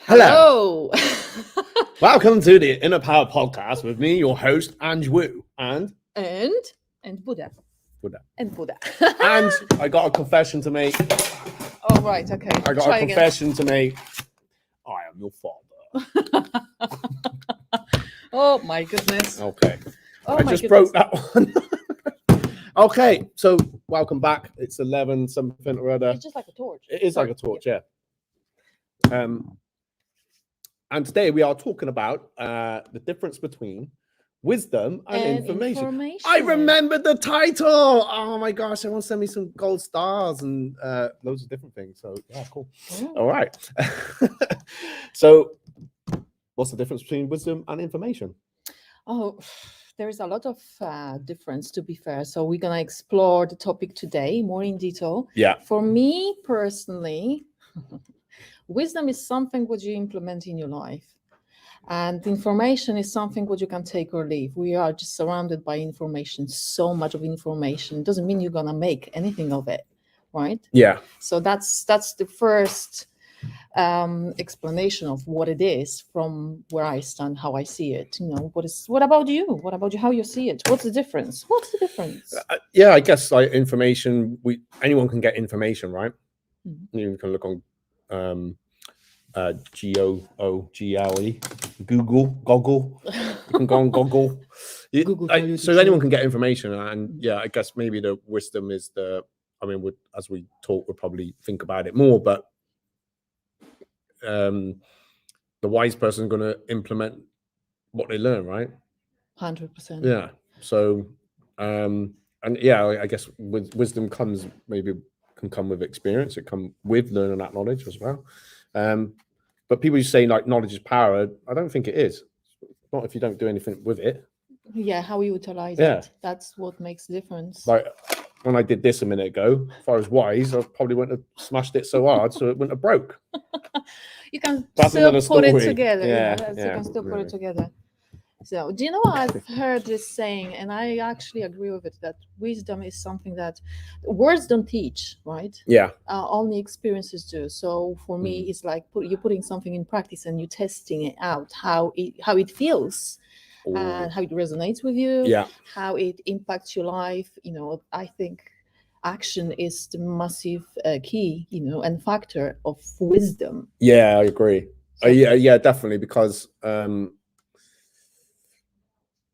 Hello. Welcome to the Inner Power Podcast with me, your host, Ange Wu. and Buddha. Buddha. And Buddha. And I got a confession to make. Oh, right. Okay. I got a confession to make. I am your father. Oh, my goodness. Okay. Oh, I just broke that one. Okay. So, welcome back. It's 11 something or other. It's just like a torch. It is like a torch, yeah. And today we are talking about the difference between wisdom and information. I remembered the title. Oh my gosh, everyone sent me some gold stars and loads of different things. So yeah, cool. All right. So what's the difference between wisdom and information? Oh, there's a lot of difference, to be fair. So we're going to explore the topic today more in detail. Yeah. For me personally, wisdom is something what you implement in your life. And information is something what you can take or leave. We are just surrounded by information, so much of information. Doesn't mean you're going to make anything of it, right? Yeah. So that's the first explanation of what it is from where I stand, how I see it. You know, what about you? What about you? How you see it? What's the difference? Yeah, I guess like information, anyone can get information, right? Mm-hmm. You can look on Google. You can go on Google. So anyone can get information, and yeah, I guess maybe the wisdom is as we talk, we'll probably think about it more, but the wise person is going to implement what they learn, right? 100%. Yeah. So, and yeah, I guess with wisdom can come with experience. It come with learning that knowledge as well. But people say like knowledge is power. I don't think it is. Not if you don't do anything with it. Yeah, how you utilize it. That's what makes the difference. Like when I did this a minute ago, if I was wise, I probably wouldn't have smashed it so hard so it wouldn't have broke. You can still put it together. You can still put it together. So, do you know, I've heard this saying, and I actually agree with it, that wisdom is something that words don't teach, right? Yeah. Only experiences do. So for me, it's like you're putting something in practice and you're testing it out, how it feels, and how it resonates with you, how it impacts your life. You know, I think action is the massive key, and factor of wisdom. Yeah, I agree. So, yeah, definitely, because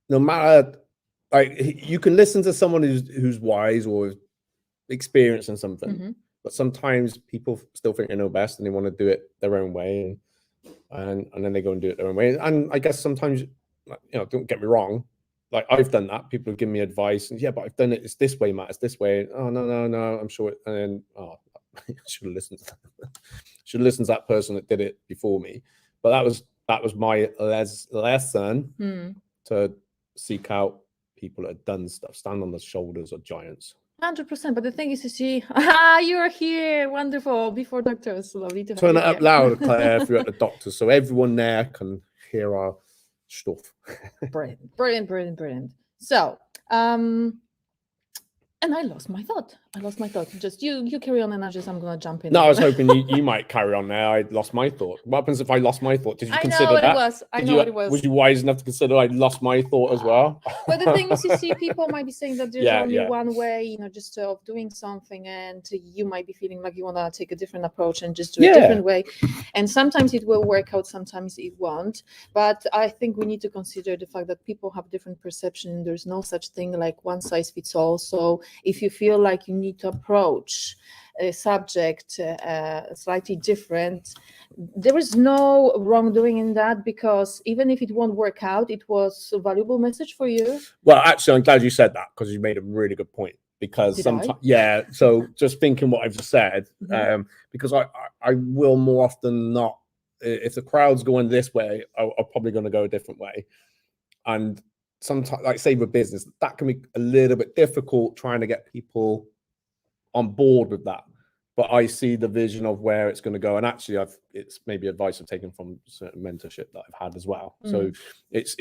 no matter, like, you can listen to someone who's wise or experienced in something, but sometimes people still think they know best and they want to do it their own way, and then they go and do it their own way. And I guess sometimes, don't get me wrong, like I've done that. People have given me advice, and but I've done it. It's this way, Matt. It's this way. Oh no, I'm sure. And then I should have listened to that. Should have listened to that person that did it before me. But that was my lesson to seek out people that have done stuff, stand on the shoulders of giants. 100%. But the thing is, you see, you're here. Wonderful. Before doctors. Lovely to turn it up loud, Claire, if you're at the doctor, so everyone there can hear our stuff. Brilliant. So, and I lost my thought. Just you carry on, and I'm gonna jump in. No, I was hoping you might carry on there. I lost my thought. What happens if I lost my thought? Did you consider that? I know what it was. Was you wise enough to consider I lost my thought as well? But the thing is, you see, people might be saying that there's only one way, just of doing something, and you might be feeling like you want to take a different approach and just do it a different way. And sometimes it will work out, sometimes it won't. But I think we need to consider the fact that people have different perception. There's no such thing like one size fits all. So if you feel like you need to approach a subject slightly different, there is no wrongdoing in that, because even if it won't work out, it was a valuable message for you. Well, actually, I'm glad you said that, because you made a really good point. Because sometimes, so just thinking what I've just said, because I will more often not, if the crowd's going this way, I'm probably going to go a different way. And sometimes, like say with business, that can be a little bit difficult trying to get people on board with that. But I see the vision of where it's going to go, and actually, it's maybe advice I've taken from certain mentorship that I've had as well. So it's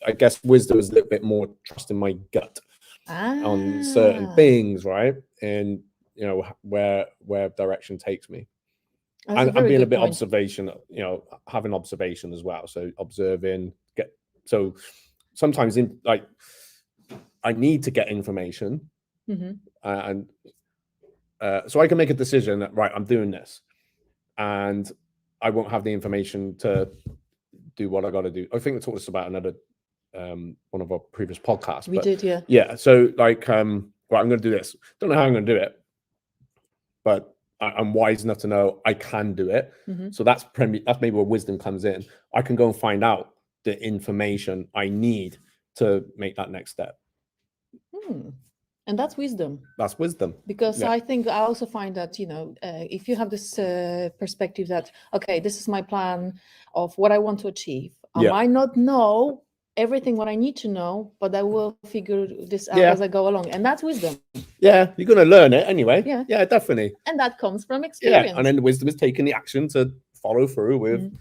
I guess wisdom is a little bit more trusting my gut on certain things, right? And where direction takes me. and being a bit observation, having observation as well. So observing, so sometimes I need to get information, and so I can make a decision that, right, I'm doing this, and I won't have the information to do what I got to do. I think we talked about another one of our previous podcasts. We did, yeah. Yeah. So right, I'm going to do this. Don't know how I'm going to do it, but I'm wise enough to know I can do it. So that's maybe where wisdom comes in. I can go and find out the information I need to make that next step. And that's wisdom. That's wisdom. Because I think I also find that, if you have this perspective that, okay, this is my plan of what I want to achieve. I might not know everything what I need to know, but I will figure this out as I go along. And that's wisdom. Yeah, you're going to learn it anyway. Yeah, definitely. And that comes from experience. Yeah, and then the wisdom is taking the action to follow through with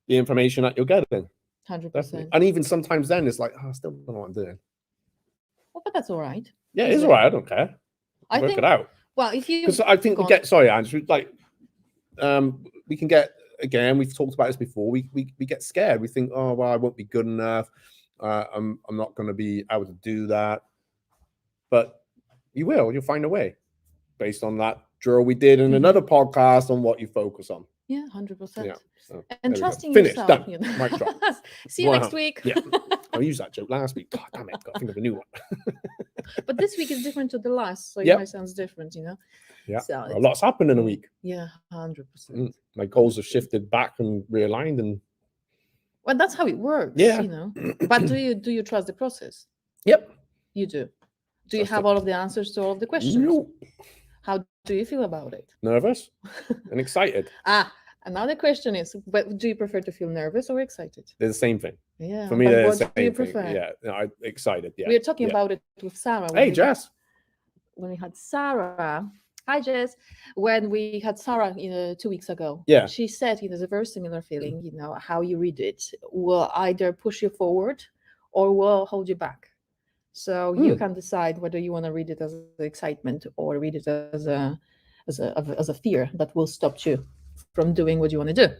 the information that you're getting. 100%. Definitely. And even sometimes then it's like, I still don't know what I'm doing. Well, but that's all right. Yeah, it's all right. I don't care. I think it out. Well, if you... Because I think sorry, Andrew, we can get, again, we've talked about this before, we get scared. We think, oh, well, I won't be good enough. I'm not going to be able to do that. But you'll find a way based on that drill we did in another podcast on what you focus on. Yeah, 100%. Yeah. So, and trusting yourself. Done. Mic drop. See you next week. Yeah. I used that joke last week. God damn it. Got to think of a new one. But this week is different to the last. So it might sound different, Yeah. So a lot's happened in a week. Yeah, 100%. My goals have shifted back and realigned, and well, that's how it works. Yeah. But do you trust the process? Yep. You do. Do you have all of the answers to all of the questions? No. How do you feel about it? Nervous and excited. Another question is, but do you prefer to feel nervous or excited? They're the same thing. Yeah. For me, they're the same do you thing. prefer? Yeah. No, excited. Yeah. We were talking about it with Sarah. Hey, Jess. When we had Sarah. Hi, Jess. When we had Sarah 2 weeks ago. Yeah. She said, there's a very similar feeling, how you read it will either push you forward or will hold you back. So you can decide whether you want to read it as excitement or read it as a fear that will stop you from doing what you want to do.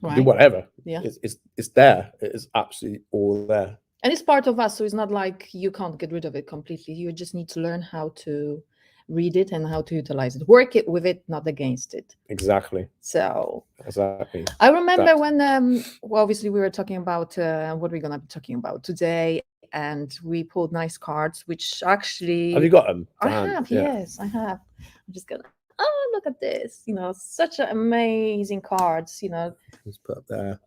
Right? Do whatever. Yeah. It's there. It is absolutely all there. And it's part of us. So it's not like you can't get rid of it completely. You just need to learn how to read it and how to utilize it. Work it with it, not against it. Exactly. So exactly. I remember when obviously we were talking about what we're gonna be talking about today, and we pulled nice cards, which actually have you got them? I have, yes, I have. I'm just gonna look at this, such an amazing cards, Let's put up there.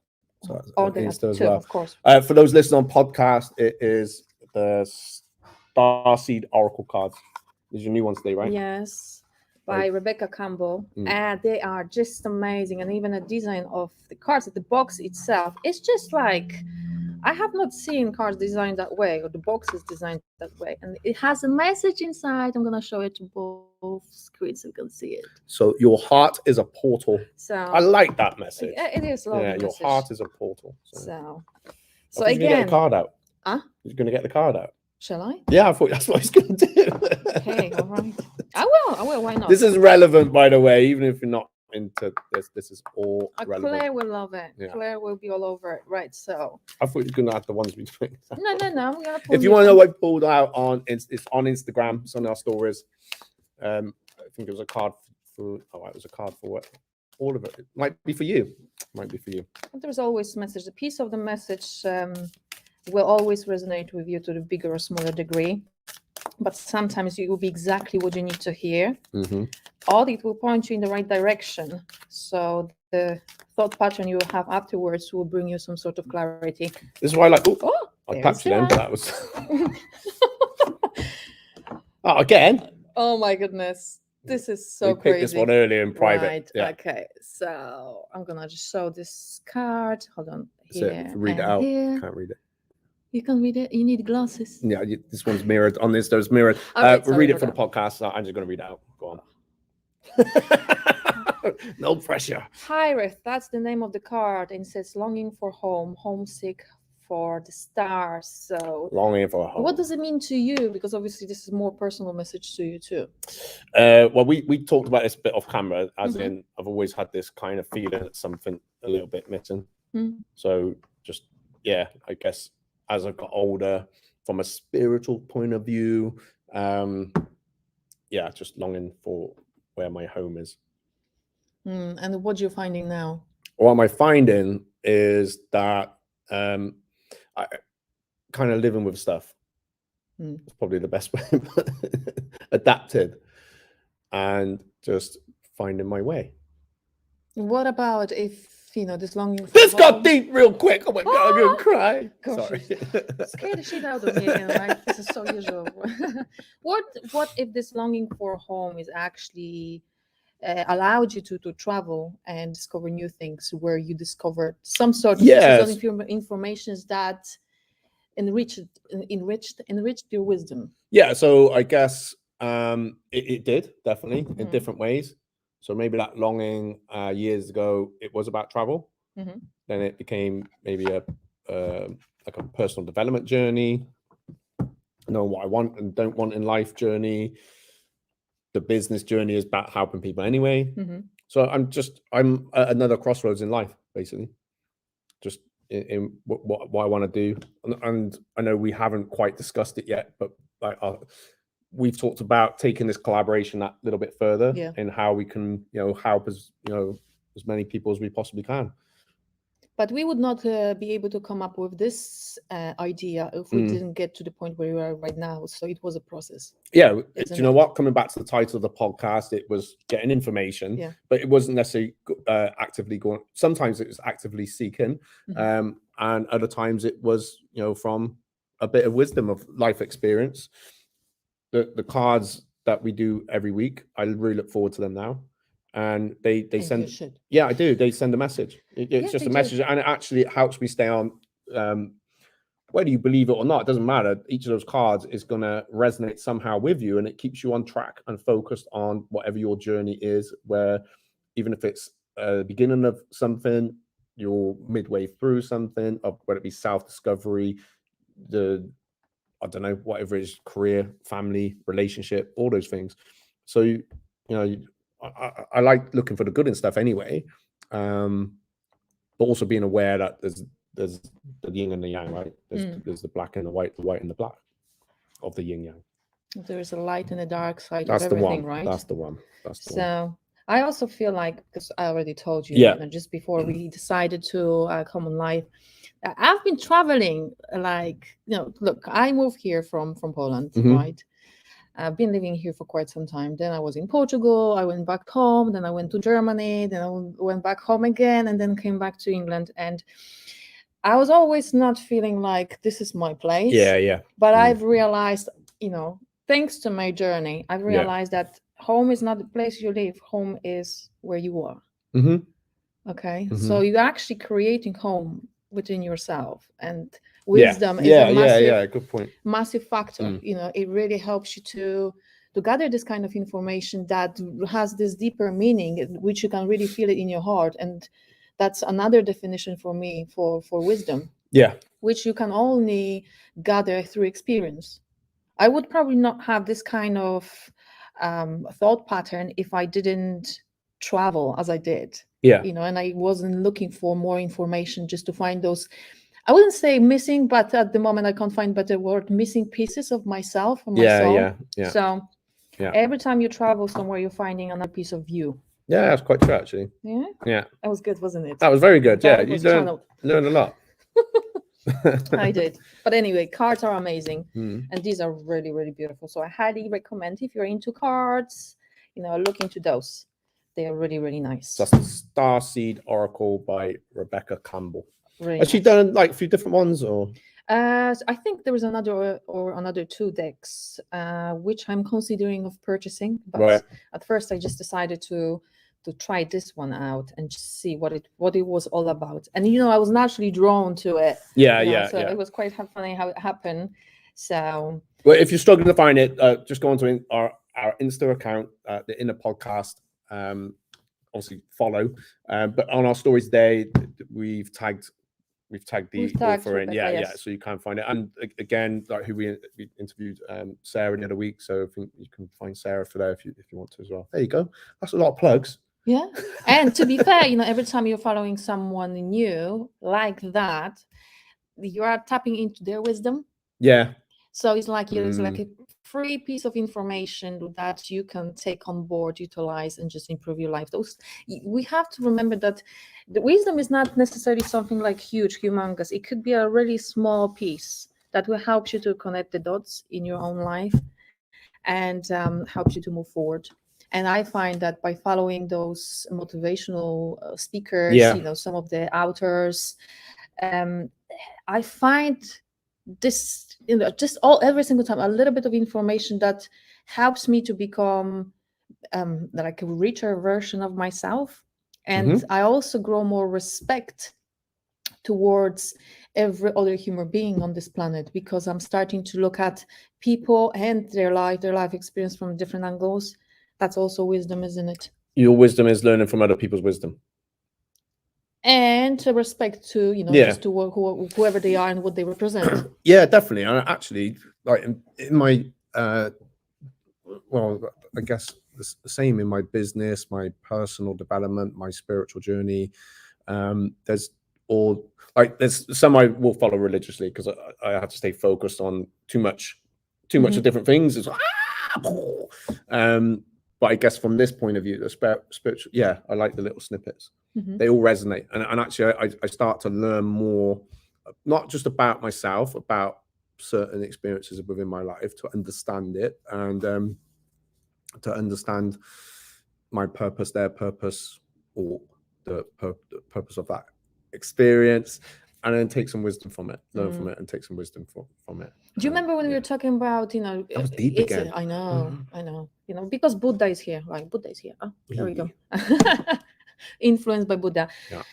So Insta as well. Of course. For those listening on podcast, it is the Starseed Oracle cards. These are your new ones today, right? Yes, by Rebecca Campbell. And they are just amazing. And even the design of the cards, the box itself, it's just like, I have not seen cards designed that way, or the box is designed that way. And it has a message inside. I'm going to show it to both screens so you can see it. So your heart is a portal. So I like that message. It is a lovely message. Your heart is a portal. So again, you're going to get the card out. You're going to get the card out. Shall I? Yeah, I thought that's what he's going to do. Okay, all right. I will. Why not? This is relevant, by the way, even if you're not into this. This is all relevant. Claire will love it. Yeah. Claire will be all over it. Right, so. I thought you were going to have the ones we doing. No. I'm gonna pull if you want to know what I pulled out on, it's on Instagram. It's on our stories. I think it was a card for, it was a card for what? All of it. It might be for you. There's always a message. A piece of the message will always resonate with you to the bigger or smaller degree, but sometimes it will be exactly what you need to hear, or it will point you in the right direction. So the thought pattern you will have afterwards will bring you some sort of clarity. This is why I like, I tapped you then, but that was again. Oh my goodness, this is so we crazy. Picked this one earlier in private. Right. Yeah. Okay, so I'm gonna just show this card. Hold on. Here, read it out. Here. Can't read it. You can read it. You need glasses. Yeah, this one's mirrored. On this, there's mirrored. We'll read it for the podcast. So I'm just going to read it out. Go on. No pressure. Hyreth, that's the name of the card. And it says longing for home, homesick for the stars. So longing for a home. What does it mean to you? Because obviously this is more personal message to you too. Well, we talked about this a bit off camera, as in I've always had this kind of feeling that something a little bit missing. So just, yeah, I guess as I've got older, from a spiritual point of view, yeah, just longing for where my home is. And what you're finding now? What am I finding is that I kind of living with stuff. It's probably the best way. Adapted and just finding my way. What about if, you know, this longing for this home... got deep real quick. Oh my God, I'm gonna cry. Gosh, sorry. Scared the shit out of me again. Like, this is so usual. What if this longing for home is actually allowed you to travel and discover new things, where you discovered some sort of information that enriched your wisdom? Yeah, so I guess it did, definitely, in different ways. So maybe that longing years ago, it was about travel. Then it became maybe a like a personal development journey, know what I want and don't want in life journey. The business journey is about helping people anyway. So I'm at another crossroads in life, basically, just in what I want to do. And I know we haven't quite discussed it yet, but we've talked about taking this collaboration that little bit further and how we can, help as many people as we possibly can. But we would not be able to come up with this idea if we didn't get to the point where we are right now. So it was a process. Yeah. Do you know what? Coming back to the title of the podcast, it was getting information, but it wasn't necessarily actively going. Sometimes it was actively seeking, and other times it was, from a bit of wisdom of life experience. The cards that we do every week, I really look forward to them now. And they send, I do. They send a message. It's just a message, and it helps me stay on. Whether you believe it or not, it doesn't matter. Each of those cards is going to resonate somehow with you, and it keeps you on track and focused on whatever your journey is. Where even if it's the beginning of something, you're midway through something, of whether it be self-discovery, I don't know, whatever it is, career, family, relationship, all those things. So I like looking for the good in stuff anyway, but also being aware that there's the yin and the yang, right? There's the black and the white and the black of the yin yang. There's a light and a dark side of everything, right? That's the one. So I also feel like, because I already told you, just before we decided to come on live, I've been traveling. Like, look, I moved here from Poland, right? I've been living here for quite some time. Then I was in Portugal. I went back home. Then I went to Germany. Then I went back home again, and then came back to England. And I was always not feeling like this is my place. Yeah. But I've realized, thanks to my journey, I've realized that home is not the place you live. Home is where you are. Okay. So you're actually creating home within yourself, and wisdom is a massive, good point. Massive factor. It really helps you to gather this kind of information that has this deeper meaning, which you can really feel it in your heart. And that's another definition for me for wisdom, which you can only gather through experience. I would probably not have this kind of thought pattern if I didn't travel as I did. And I wasn't looking for more information just to find those, I wouldn't say missing, but at the moment I can't find better word, missing pieces of myself and my soul. So every time you travel somewhere, you're finding another piece of you. Yeah, that's quite true, actually. Yeah. That was good, wasn't it? That was very good. Yeah, you learned a lot. I did. But anyway, cards are amazing. And these are really, really beautiful. So I highly recommend, if you're into cards, look into those. They are really, really nice. That's the Starseed Oracle by Rebecca Campbell. Really Has she done like a few different ones, or? I think there was another 2 decks, which I'm considering of purchasing. But at first, I just decided to try this one out and just see what it was all about. And I was naturally drawn to it. So it was quite funny how it happened. So, well, if you're struggling to find it, just go onto our Insta account, the Inner Podcast. Obviously follow, but on our stories today, we've tagged we've tagged the author in. Yeah, yes. Yeah. So you can find it. And again, like who we interviewed, Sarah the other week. So I think you can find Sarah for there if you want to as well. There you go. That's a lot of plugs. Yeah. And to be fair, every time you're following someone new like that, you are tapping into their wisdom. Yeah. So it's like it's like a free piece of information that you can take on board, utilize, and just improve your life. We have to remember that the wisdom is not necessarily something like huge, humongous. It could be a really small piece that will help you to connect the dots in your own life and help you to move forward. And I find that by following those motivational speakers, some of the authors, I find this, just every single time, a little bit of information that helps me to become like a richer version of myself. And I also grow more respect towards every other human being on this planet, because I'm starting to look at people and their life experience from different angles. That's also wisdom, isn't it? Your wisdom is learning from other people's wisdom. And to respect to, just to whoever they are and what they represent. Yeah, definitely. And actually, like in my, well, I guess the same in my business, my personal development, my spiritual journey. There's some I will follow religiously because I have to stay focused on too much of different things. It's but I guess from this point of view, the spiritual, I like the little snippets. They all resonate. And actually, I start to learn more, not just about myself, about certain experiences within my life, to understand it and to understand my purpose, their purpose, or the purpose of that experience, and then take some wisdom from it, learn from it, and take some wisdom from it. Do you remember when we were talking about, that was deep again. I know, because Buddha is here, right? Buddha is here. Oh, there we go. Influenced by Buddha. Yeah.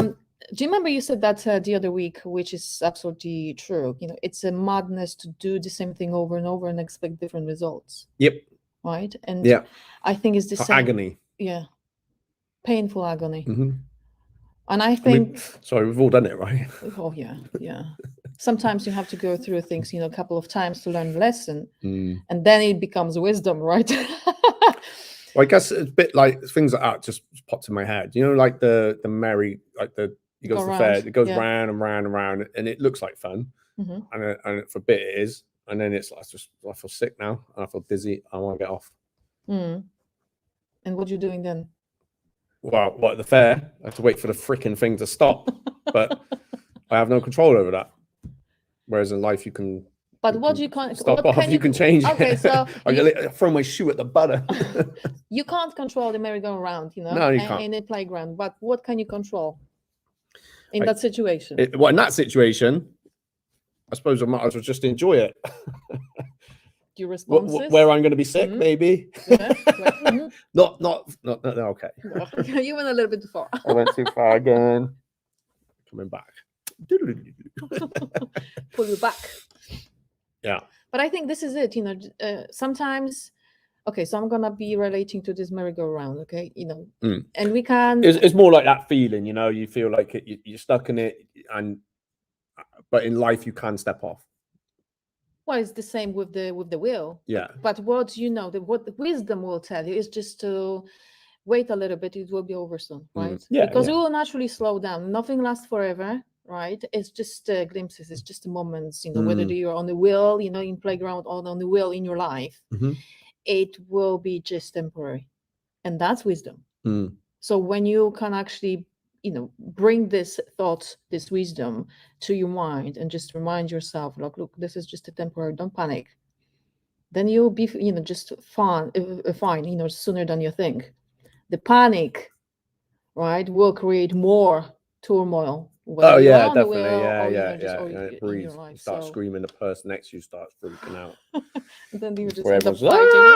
Do you remember you said that the other week, which is absolutely true? It's a madness to do the same thing over and over and expect different results. Yep. Right. And I think it's the same. Agony. Yeah. Painful agony. And I think, sorry, we've all done it, right? Oh yeah. Sometimes you have to go through things, a couple of times to learn the lesson, and then it becomes wisdom, right? Well, I guess it's a bit like things like that just popped in my head. Like the merry, like he goes to the fair, it goes round and round and round, and it looks like fun, and for a bit it is, and then it's like I feel sick now, and I feel dizzy. I want to get off. And what are you doing then? Well, what at the fair? I have to wait for the freaking thing to stop, but I have no control over that. Whereas in life, you can. But what you can't stop off. You can change. Okay, so I throw my shoe at the butter. You can't control the merry-go-round, No, you can't. In a playground. But what can you control in that situation? Well, in that situation, I suppose I might as well just enjoy it. Your responses? Where I'm going to be sick, maybe. Yeah. Not. Okay. You went a little bit too far. I went too far again. Coming back. Pull you back. Yeah. But I think this is it. Sometimes. Okay, so I'm gonna be relating to this merry-go-round. Okay, and we can. It's more like that feeling. You feel like you're stuck in it, but in life you can step off. Well, it's the same with the will. Yeah. But what what the wisdom will tell you is just to wait a little bit. It will be over soon, right? Yeah. Because it will naturally slow down. Nothing lasts forever, right? It's just glimpses. It's just moments. Whether you're on the wheel, in playground, or on the wheel in your life, it will be just temporary, and that's wisdom. So when you can actually bring this thought, this wisdom to your mind, and just remind yourself, like, look, this is just a temporary, don't panic, then you'll be just fine, sooner than you think. The panic, right, will create more turmoil. Oh yeah, definitely. It breathes. You start screaming, the person next to you starts freaking out. And then you just end up fighting.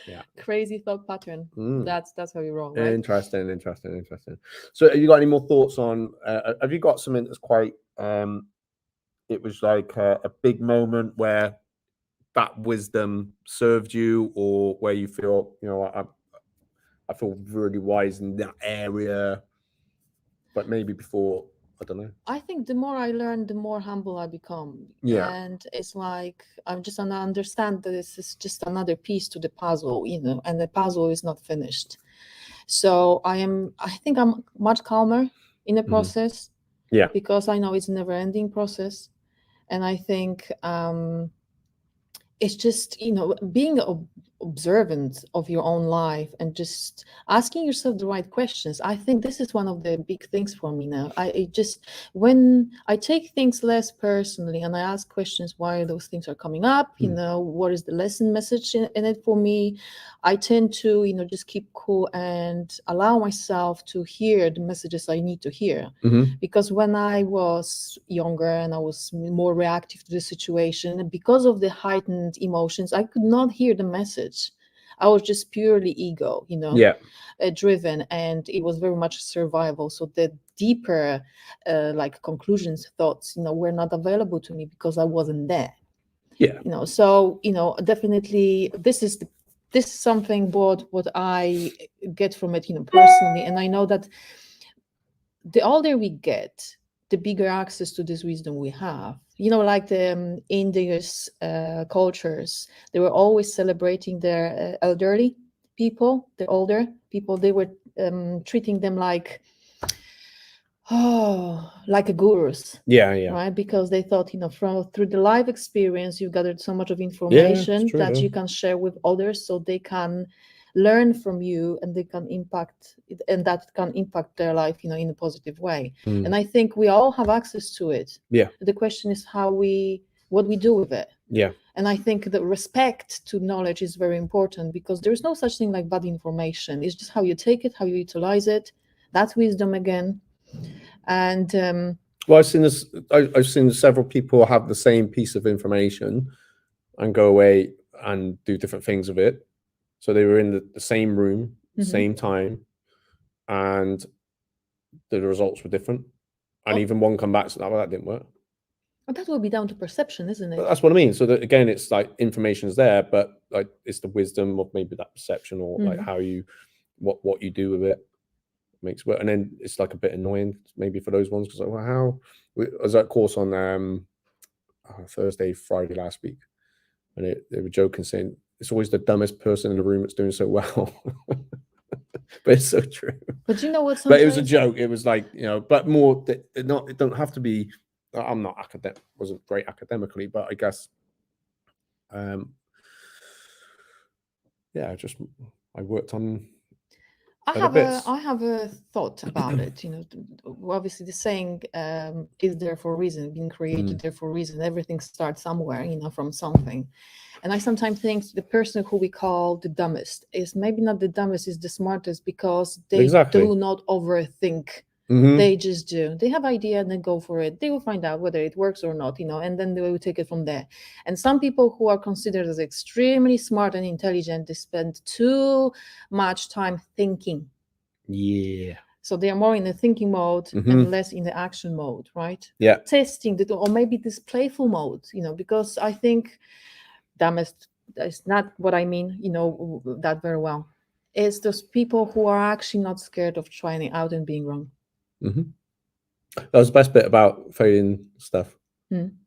Yeah. Crazy thought pattern. That's how you roll, right? Interesting. So have you got any more thoughts on have you got something that's quite it was like a big moment where that wisdom served you, or where you feel I feel really wise in that area? but maybe before, I don't know. I think the more I learn, the more humble I become. Yeah. And it's like, I'm just gonna understand that this is just another piece to the puzzle, and the puzzle is not finished. So I think I'm much calmer in the process. Yeah. Because I know it's a never ending process. And I think it's just, being observant of your own life and just asking yourself the right questions. I think this is one of the big things for me now. When I take things less personally and I ask questions why those things are coming up, what is the lesson message in it for me, I tend to, just keep cool and allow myself to hear the messages I need to hear. Because when I was younger and I was more reactive to the situation, because of the heightened emotions, I could not hear the message. I was just purely ego, driven, and it was very much survival. So the deeper, conclusions, thoughts, were not available to me because I wasn't there. Yeah. So definitely, this is something what I get from it, personally, and I know that the older we get, the bigger access to this wisdom we have. Like the indigenous cultures, they were always celebrating their elderly people, the older people. They were treating them like a gurus. Yeah. Right, because they thought, through the life experience, you've gathered so much of information that you can share with others, so they can learn from you and they can impact it, and that can impact their life, in a positive way. And I think we all have access to it. Yeah. The question is what we do with it. Yeah. And I think the respect to knowledge is very important, because there's no such thing like bad information. It's just how you take it, how you utilize it. That's wisdom again. And well, I've seen several people have the same piece of information and go away and do different things with it. So they were in the same room, same time, and the results were different. And even one come back, so that didn't work. But that will be down to perception, isn't it? But that's what I mean. So that, again, it's like information's there, but like it's the wisdom of maybe that perception, or like how you, what you do with it makes it work. And then it's like a bit annoying maybe for those ones, because like, well, I was at a course on Thursday, Friday last week, and they were joking saying it's always the dumbest person in the room that's doing so well. But it's so true. But you know what? But it was a joke. It was like, but more it don't have to be. I'm not academic, wasn't great academically, but I guess I worked on. I have a thought about it. Obviously the saying is there for a reason, being created there for a reason. Everything starts somewhere, from something. And I sometimes think the person who we call the dumbest is maybe not the dumbest, is the smartest, because they do not overthink. They just do. They have idea and then go for it. They will find out whether it works or not, and then they will take it from there. And some people who are considered as extremely smart and intelligent, they spend too much time thinking. Yeah. So they are more in the thinking mode and less in the action mode, right? Yeah. Testing, or maybe this playful mode, because I think dumbest is not what I mean, that very well. It's those people who are actually not scared of trying it out and being wrong. That was the best bit about failing stuff.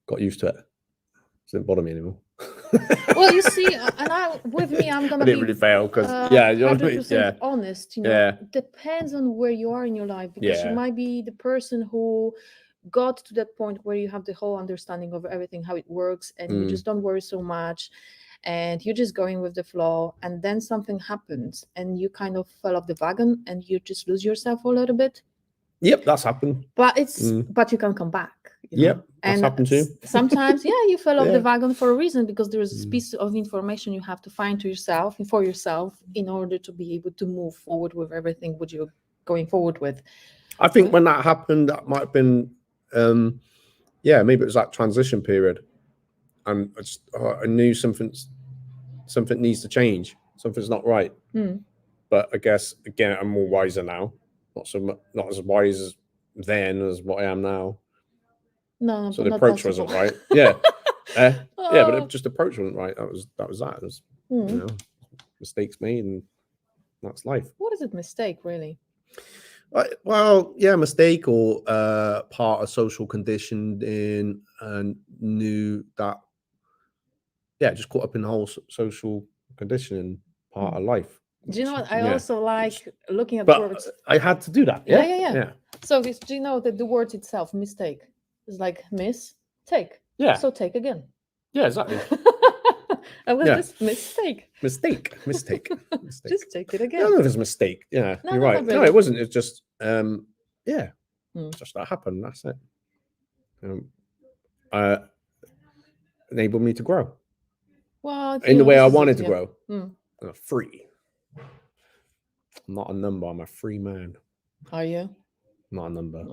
Got used to it. It didn't bother me anymore. Well, you see, and I'm gonna didn't really fail because 100% honest. It depends on where you are in your life, because you might be the person who got to that point where you have the whole understanding of everything, how it works, and you just don't worry so much, and you're just going with the flow, and then something happens and you kind of fell off the wagon and you just lose yourself a little bit. Yep, that's happened. But but you can come back. Yep, that's happened too. Sometimes, you fell off the wagon for a reason, because there is a piece of information you have to find for yourself in order to be able to move forward with everything what you're going forward with. I think when that happened, that might have been, maybe it was that transition period, and I knew something needs to change. Something's not right. But I guess again, I'm more wiser now. Not as wise as then as what I am now. No, so the approach wasn't right. But just the approach wasn't right. That was that. It was, mistakes made, and that's life. What is it, mistake, really? Well, yeah, mistake or part of social conditioning, and knew that. Yeah, just caught up in the whole social conditioning part of life. Do you know what? I also like looking at but words. I had to do that. Yeah. So do you know that the word itself, mistake, is like miss, take. Yeah. So take again. Yeah, exactly. I was just mistake. Mistake. Just take it again. I don't know if it's a mistake. Yeah, No, you're right. really. No, it wasn't. It's just just that happened. That's it. Enabled me to grow. Well, in the way I wanted to grow. I'm free. I'm not a number. I'm a free man. Are you? Not a number.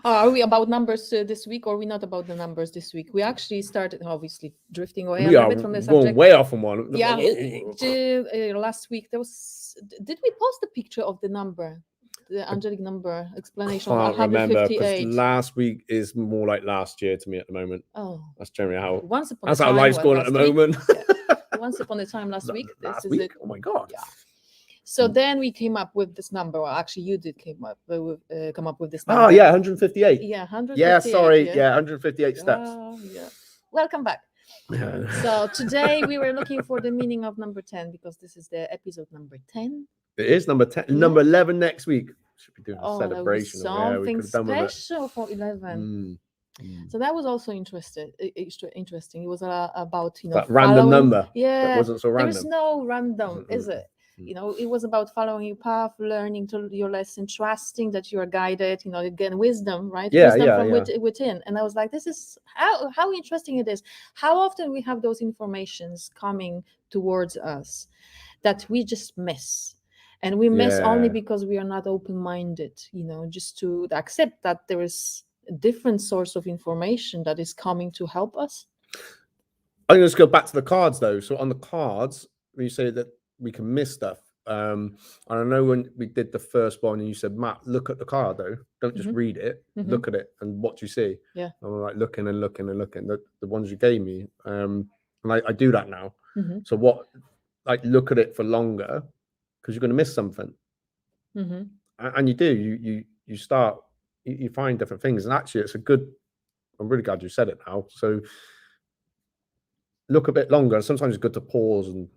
Are we about numbers this week, or are we not about the numbers this week? We actually started, obviously, drifting away a little bit from the subject. Going way off on one. Yeah. Last week there was. Did we post the picture of the number, the angelic number explanation? I can't remember, because 158. last week is more like last year to me at the moment. Oh, that's generally how. Once upon that's a time, how life's going at the moment. Once upon a time last week. Last week. Oh my god. Yeah. So then we came up with this number. Well, actually, you did come up with this number. Oh yeah, 158. Yeah, 158. Yeah, sorry. Yeah, 158 steps. Yeah. Welcome back. So today we were looking for the meaning of number 10, because this is the episode number 10. It is number 10. Yeah. Number 11 next week. Should be doing a celebration. Something special for 11. So that was also interesting. It was about that random number. Yeah, that wasn't so random. There's no random, is it? It was about following your path, learning to your lesson, trusting that you are guided. Again, wisdom, right? Yeah, wisdom from within. And I was like, this is how interesting it is. How often we have those informations coming towards us that we just miss. And we miss only because we are not open-minded, just to accept that there is a different source of information that is coming to help us. I'm going to go back to the cards, though. So on the cards, when you say that we can miss stuff, and I know when we did the first one and you said, Matt, look at the card, though. Don't just read it. Look at it and what you see. Yeah. And I'm like looking and looking and looking. The ones you gave me. And I do that now. So look at it for longer, because you're going to miss something. And you do. You start, you find different things. And actually, I'm really glad you said it now. So look a bit longer. Sometimes it's good to pause and,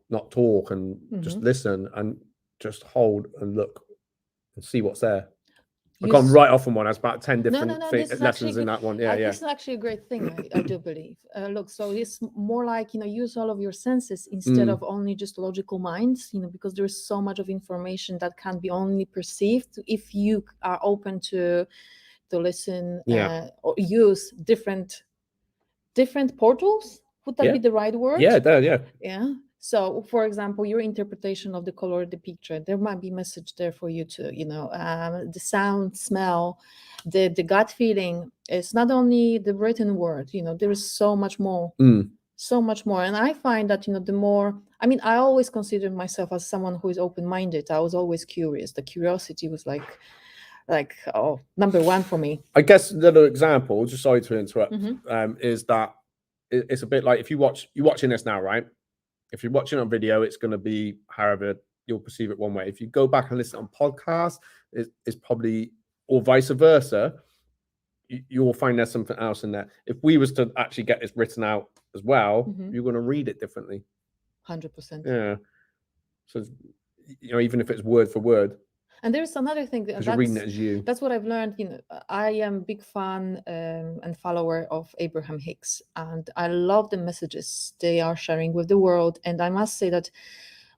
not talk and just listen and just hold and look and see what's there. I've gone right off on one. That's about 10 different lessons in that one. Yeah. This is actually a great thing, I do believe. Look, so it's more like, use all of your senses instead of only just logical minds, because there's so much of information that can be only perceived if you are open to listen or use different portals. Would that be the right word? Yeah. So, for example, your interpretation of the color of the picture, there might be a message there for you too. The sound, smell, the gut feeling. It's not only the written word. There is so much more. So much more. And I find that the more. I mean, I always considered myself as someone who is open-minded. I was always curious. The curiosity was like number one for me. I guess another example, just sorry to interrupt, is that it's a bit like if you're watching this now, right? If you're watching on video, it's going to be however you'll perceive it one way. If you go back and listen on podcast, it's probably, or vice versa, you'll find there's something else in there. If we was to actually get this written out as well, you're going to read it differently. 100%. Yeah. So, even if it's word for word. And there's another thing because you're reading it as you. That's what I've learned. I am a big fan and follower of Abraham Hicks, and I love the messages they are sharing with the world. And I must say that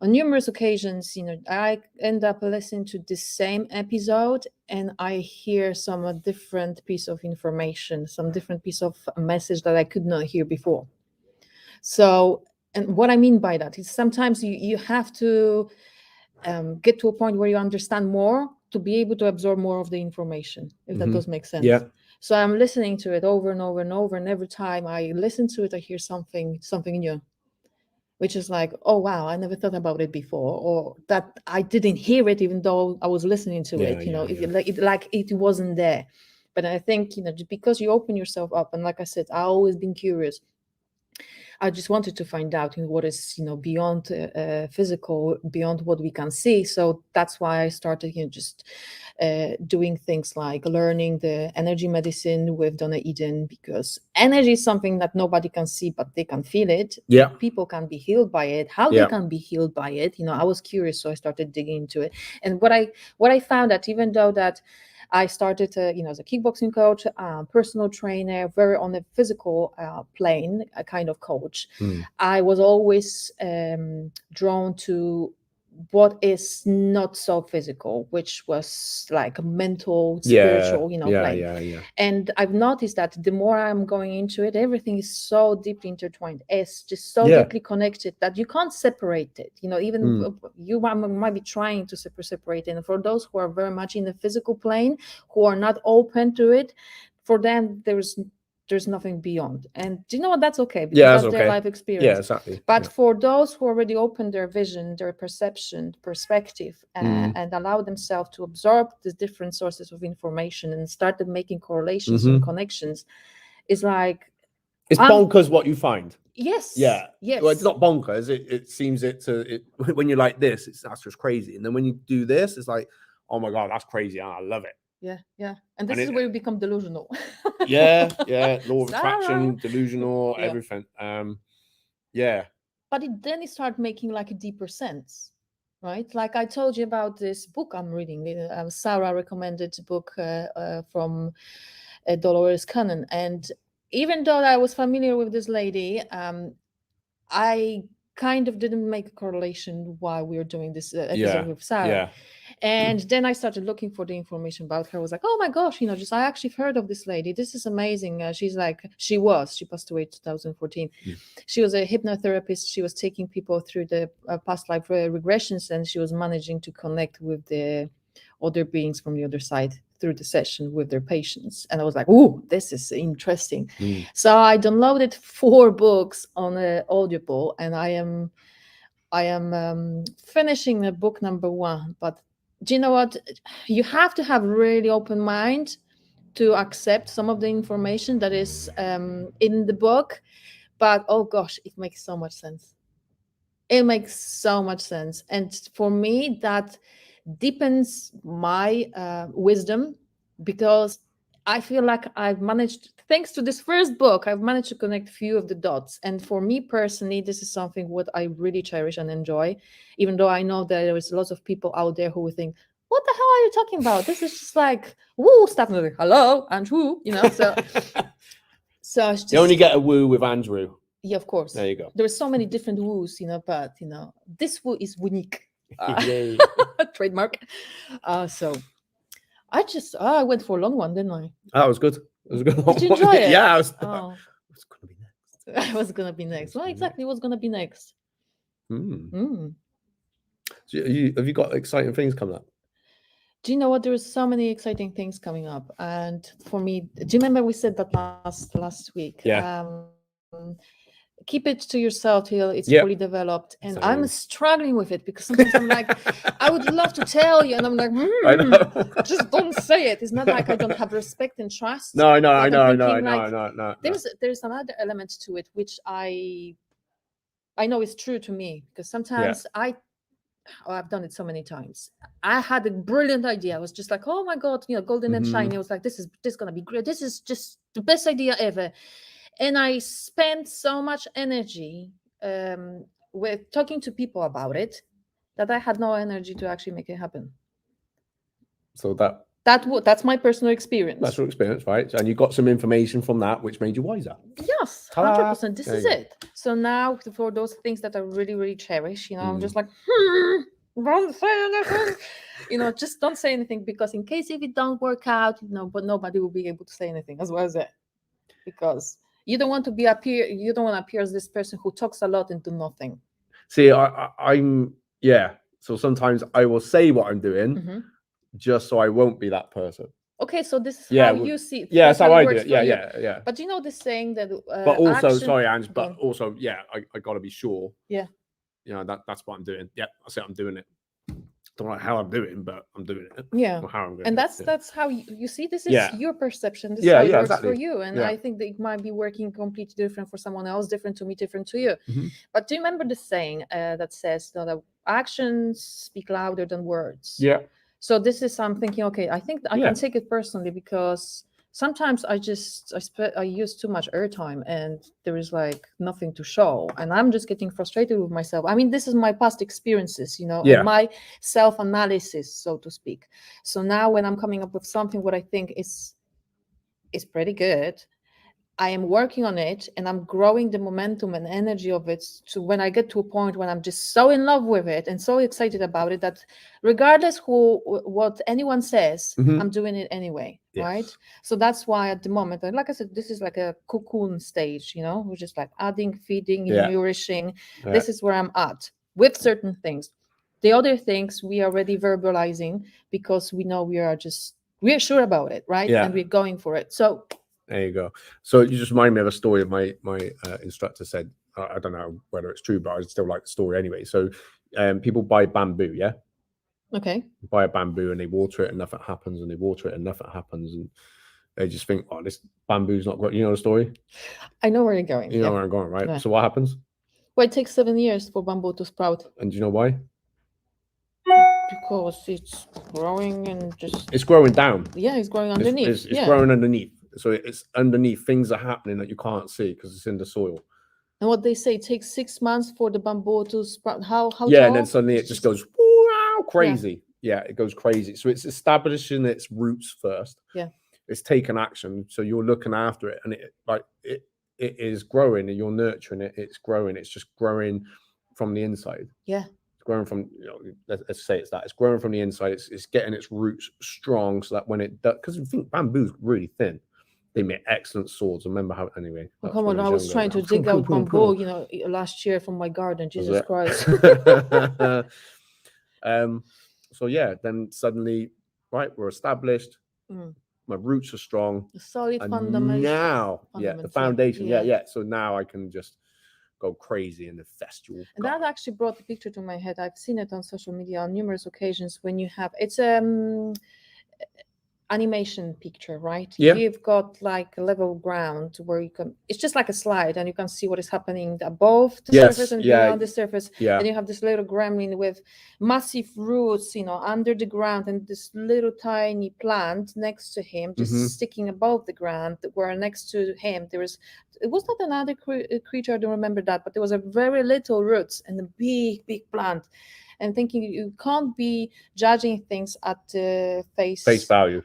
on numerous occasions, I end up listening to the same episode, and I hear some different piece of information, some different piece of message that I could not hear before. So, and what I mean by that is sometimes you have to get to a point where you understand more to be able to absorb more of the information, if that does make sense. Yeah. So I'm listening to it over and over and over, and every time I listen to it, I hear something new, which is like, oh wow, I never thought about it before, or that I didn't hear it even though I was listening to it. It wasn't there. But I think just because you open yourself up, and like I said, I've always been curious. I just wanted to find out what is, beyond physical, beyond what we can see. So that's why I started, just doing things like learning the energy medicine with Donna Eden, because energy is something that nobody can see, but they can feel it. Yeah. People can be healed by it. How they can be healed by it, I was curious, so I started digging into it. And what I found, that even though that I started, as a kickboxing coach, personal trainer, very on a physical plane, a kind of coach. I was always drawn to what is not so physical, which was like a mental, spiritual, plane. And I've noticed that the more I'm going into it, everything is so deeply intertwined. It's just so deeply connected that you can't separate it. Even you might be trying to separate it. And for those who are very much in the physical plane, who are not open to it, for them there's nothing beyond. And do you know what? That's okay, because that's their life experience. Yeah, exactly. But for those who already open their vision, their perception, perspective, and allow themselves to absorb the different sources of information and started making correlations and connections, is like, it's bonkers what you find. Yes. Yeah. Yes. Well, it's not bonkers. It seems when you're like this, that's just crazy. And then when you do this, it's like, oh my God, that's crazy. I love it. Yeah. And this is where you become delusional. Yeah. Law of attraction, delusional, everything. Yeah. But then it started making like a deeper sense, right? Like I told you about this book I'm reading. Sarah recommended a book from Dolores Cannon. And even though I was familiar with this lady, I kind of didn't make a correlation why we were doing this episode with Sarah. And then I started looking for the information about her. I was like, oh my gosh, I actually heard of this lady. This is amazing. She passed away in 2014. She was a hypnotherapist. She was taking people through the past life regressions, and she was managing to connect with the other beings from the other side through the session with their patients. And I was like, oh, this is interesting. So I downloaded 4 books on Audible, and I am finishing the book number 1. But do you know what? You have to have a really open mind to accept some of the information that is in the book. But oh gosh, it makes so much sense. It makes so much sense. And for me, that deepens my wisdom, because I feel like I've managed, thanks to this first book, I've managed to connect a few of the dots. And for me personally, this is something what I really cherish and enjoy, even though I know that there is lots of people out there who will think, what the hell are you talking about? This is just like, woo, stuff. Like, hello, Andrew, so. So it's just, you only get a woo with Andrew. Yeah, of course. There you go. There are so many different woos, but this woo is unique. Trademark. So I went for a long one, didn't I? That was good. It was a good one. Did you enjoy it? Yeah. What's gonna be next? I was gonna be next. Well, exactly. What's gonna be next? So have you got exciting things coming up? Do you know what? There are so many exciting things coming up, and for me, do you remember we said that last week? Yeah. Keep it to yourself till it's fully developed. And I'm struggling with it, because sometimes I'm like, I would love to tell you, and I'm like, I know. Just don't say it. It's not like I don't have respect and trust. No, I know. There's another element to it which I know is true to me, because sometimes I've done it so many times. I had a brilliant idea. I was just like, oh my God, golden and shiny. I was like, this is gonna be great. This is just the best idea ever. And I spent so much energy with talking to people about it that I had no energy to actually make it happen. So that's my personal experience. That's your experience, right? And you got some information from that which made you wiser. Yes, 100%. This is it. So now, for those things that I really, really cherish, I'm just like, don't say anything. Just don't say anything, because in case if it don't work out, but nobody will be able to say anything as well as that, because you don't want to appear as this person who talks a lot and do nothing. See, I'm so sometimes I will say what I'm doing just so I won't be that person. Okay, so this is how you see it. Yeah, that's how I do it. Yeah. But this saying that but also, sorry, Ange, but also, I got to be sure. Yeah. That's what I'm doing. Yeah, I say I'm doing it. don't know how I'm doing, but I'm doing it. Yeah. Or how I'm going And to do it. that's how you see, this is Yeah. your perception. This Yeah, is how it yeah, works for exactly. you. And Yeah. I think that it might be working completely different for someone else, different to me, different to you. Mhm. But do you remember the saying that says that actions speak louder than words? Yeah. So this is, I'm thinking, okay, I think I Yeah. can take it personally, because sometimes I use too much airtime and there is like nothing to show, and I'm just getting frustrated with myself. I mean, this is my past experiences, you know, Yeah. and my self-analysis, so to speak. So now when I'm coming up with something what I think is pretty good, I am working on it and I'm growing the momentum and energy of it to when I get to a point when I'm just so in love with it and so excited about it that regardless what anyone says, Mhm. I'm doing it anyway. Yes. Right. So that's why at the moment, and like I said, this is like a cocoon stage, you know, we're just like adding, feeding, Yeah. nourishing. Yeah. This is where I'm at with certain things. The other things we are already verbalizing because we know we are sure about it, right? Yeah. And we're going for it. So there you go. So you just remind me of a story my instructor said. I don't know whether it's true, but I still like the story anyway. So people buy bamboo, yeah? okay. Buy a bamboo and they water it and nothing happens, and they water it and nothing happens, and they just think, oh, this bamboo's not great. You know the story? I know where you're going. You know where I'm going, right? Yeah. So what happens? Well, it takes 7 years for bamboo to sprout. And do you know why? Because it's growing and just... It's growing down. Yeah, it's growing underneath. It's growing underneath. So it's underneath. Things are happening that you can't see because it's in the soil. And what they say, it takes 6 months for the bamboo to sprout. How yeah, tall? And then suddenly it just goes wow, crazy. Yeah, it goes crazy. So it's establishing its roots first. Yeah. It's taking action. So you're looking after it, and it is growing, and you're nurturing it. It's growing. It's just growing from the inside. Yeah. It's growing from, you know, let's say it's that. It's growing from the inside. It's getting its roots strong so that when it does, because you think bamboo's really thin. They make excellent swords. Remember how, anyway. Oh, come on, I was trying to dig out bamboo, you know, last year from my garden. Jesus Christ. So yeah, then suddenly, right, we're established. My roots are strong. The solid fundament. Now, the foundation. Yeah. So now I can just go crazy in the festival. And that actually brought the picture to my head. I've seen it on social media on numerous occasions when you have it's animation picture, right? Yeah. You've got like a level ground where you can, it's just like a slide and you can see what is happening above the surface and beyond the surface. Yeah. And you have this little gremlin with massive roots, you know, under the ground, and this little tiny plant next to him, just sticking above the ground, where next to him it was not another creature, I don't remember that, but there was a very little roots and a big plant. And thinking you can't be judging things at face value.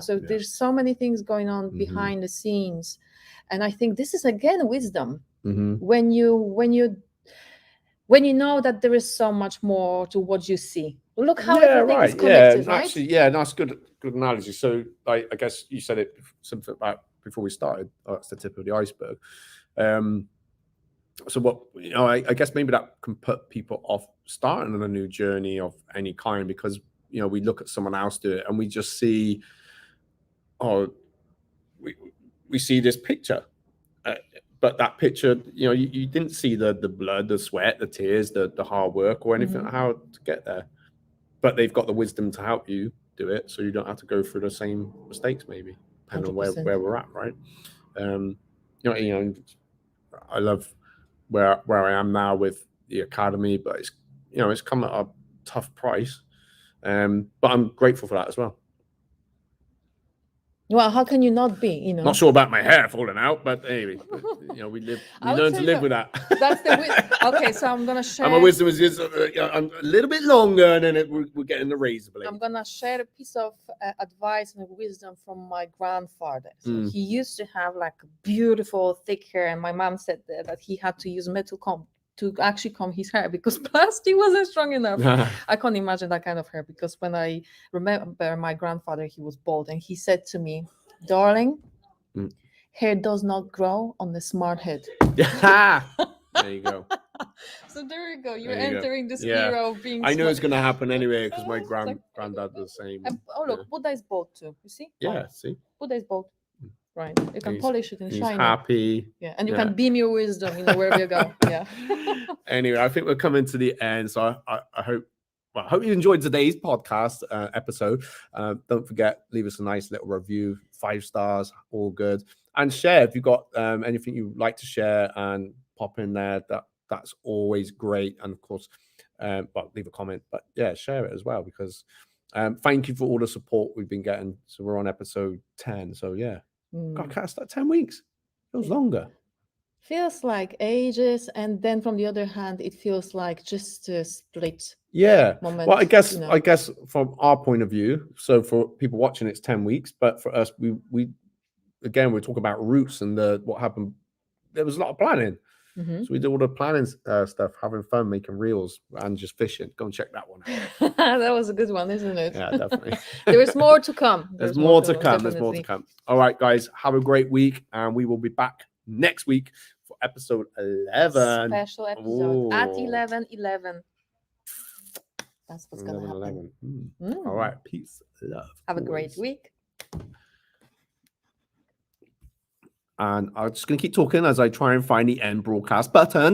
So there's so many things going on behind the scenes, and I think this is again wisdom. When you know that there is so much more to what you see. Look how everything is connected, right? Actually, that's good analogy. So I guess you said it something about before we started. Oh, that's the tip of the iceberg. So what, you know, I guess maybe that can put people off starting on a new journey of any kind, because, you know, we look at someone else do it and we just see, we see this picture, but that picture, you know, you didn't see the blood, the sweat, the tears, the hard work or anything, how to get there. But they've got the wisdom to help you do it, so you don't have to go through the same mistakes, maybe, depending on where we're at, right? You know, I love where I am now with the academy, but it's, you know, it's come at a tough price, but I'm grateful for that as well. Well, how can you not be? You know, not sure about my hair falling out, but anyway, you know, we learn to live with that. That's the okay. So I'm gonna share. And my wisdom is just I'm a little bit longer, and then we're getting the razor blade. I'm gonna share a piece of advice and wisdom from my grandfather. So he used to have like beautiful thick hair, and my mom said that he had to use metal comb to actually comb his hair because plastic wasn't strong enough. I can't imagine that kind of hair, because when I remember my grandfather, he was bald, and he said to me, "Darling, hair does not grow on the smart head." There you go. So there you go. You're entering this era of being. I know it's going to happen anyway, because my granddad was the same. Oh look, Buddha is bald too. You see? Yeah, see. Buddha is bald. Right, you can polish it and shine it. He's happy. Yeah, and you can beam your wisdom, you know, wherever you go. Yeah. Anyway, I think we're coming to the end, so I hope Well, I hope you enjoyed today's podcast episode. Don't forget, leave us a nice little review, 5 stars, all good. And share if you've got anything you'd like to share, and pop in there. That's always great. And of course, well, leave a comment, but yeah, share it as well, because thank you for all the support we've been getting. So we're on episode 10. So yeah, God, cast that 10 weeks. Feels longer. Feels like ages, and then from the other hand, it feels like just a split. Moment, well, I guess from our point of view, so for people watching, it's 10 weeks, but for us, we again, we're talking about roots and what happened. There was a lot of planning. So we did all the planning stuff, having fun, making reels, and just fishing. Go and check that one out. That was a good one, isn't it? Yeah, definitely. There is more to come. There's more to come. There's more to come. All right, guys, have a great week, and we will be back next week for episode 11. Special episode at 11:11. That's what's going to happen. All right, peace, love. Have a great week. And I'm just going to keep talking as I try and find the end broadcast button.